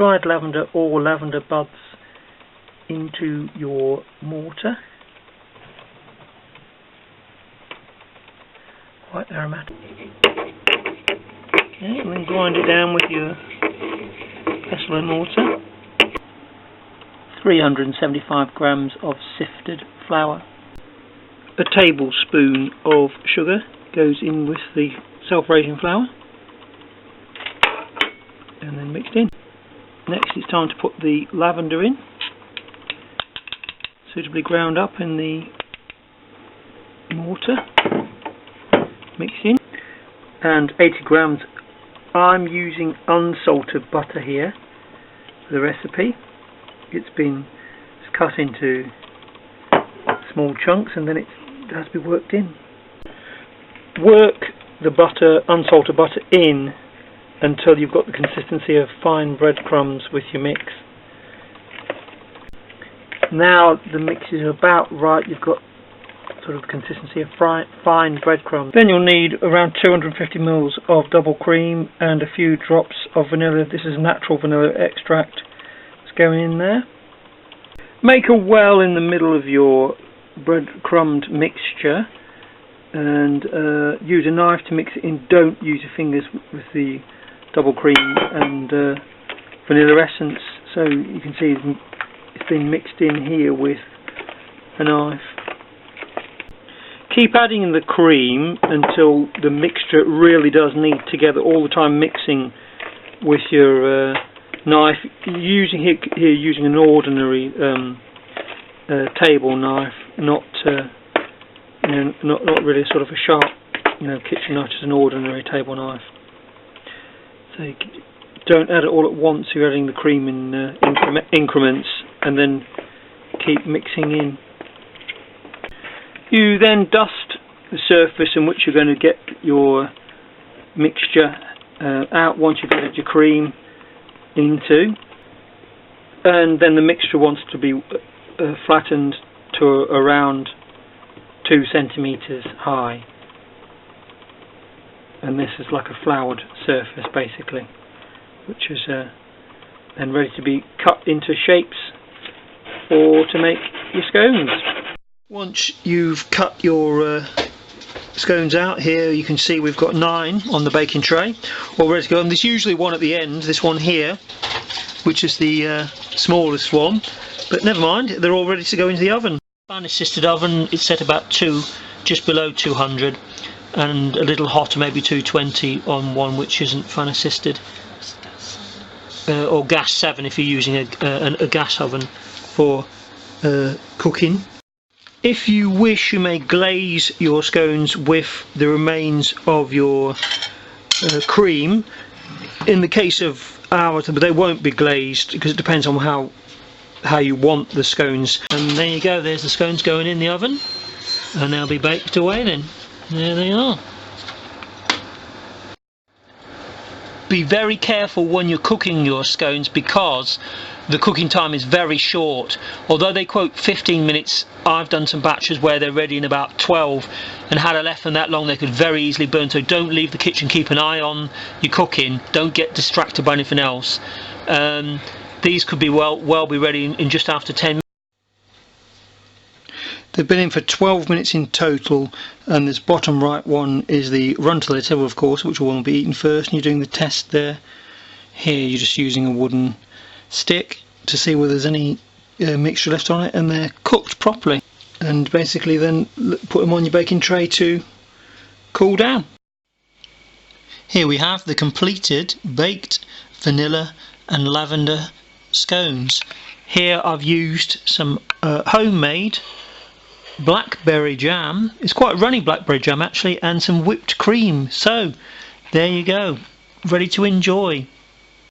dried lavender or lavender buds into your mortar. Quite aromatic. Okay, and then grind it down with your pestle and mortar. 375 grams of sifted flour. A tablespoon of sugar goes in with the self-raising flour and then mixed in. Next it's time to put the lavender in, suitably ground up in the mortar, mix in, and 80 grams. I'm using unsalted butter here for the recipe. It's cut into small chunks and then it has to be worked in. Work the butter, unsalted butter, in until you've got the consistency of fine breadcrumbs with your mix. Now the mix is about right, you've got sort of the consistency of fine breadcrumbs. Then you'll need around 250 ml of double cream and a few drops of vanilla. This is natural vanilla extract. It's going in there. Make a well in the middle of your breadcrumbed mixture and use a knife to mix it in. Don't use your fingers with the double cream and vanilla essence. So you can see it's been mixed in here with a knife. Keep adding the cream until the mixture really does knead together, all the time mixing with your knife. Using an ordinary table knife, not really sort of a sharp, kitchen knife, just an ordinary table knife. So you don't add it all at once. You're adding the cream in increments, and then keep mixing in. You then dust the surface in which you're going to get your mixture out once you've added your cream into, and then the mixture wants to be flattened to around 2 centimeters high, and this is like a floured surface basically, which is then ready to be cut into shapes or to make your scones. Once you've cut your scones out, here you can see we've got 9 on the baking tray all ready to go, and there's usually one at the end, this one here, which is the smallest one, but never mind, they're all ready to go into the oven. Fan assisted oven, it's set about just below 200, and a little hotter, maybe 220 on one which isn't fan assisted, or gas 7 if you're using a gas oven for cooking. If you wish, you may glaze your scones with the remains of your cream. In the case of ours, but they won't be glazed because it depends on how you want the scones. And there you go, there's the scones going in the oven, and they'll be baked away then. There they are. Be very careful when you're cooking your scones because the cooking time is very short. Although they quote 15 minutes, I've done some batches where they're ready in about 12, and had I left them that long they could very easily burn. So don't leave the kitchen, keep an eye on your cooking, don't get distracted by anything else. These could be well be ready in just after 10 minutes. They've been in for 12 minutes in total, and this bottom right one is the run to the table, of course, which will be eaten first, and you're doing the test there. Here you're just using a wooden stick to see whether there's any mixture left on it, and they're cooked properly, and basically then put them on your baking tray to cool down. Here we have the completed baked vanilla and lavender scones. Here I've used some homemade blackberry jam. It's quite runny blackberry jam actually, and some whipped cream. So there you go, ready to enjoy.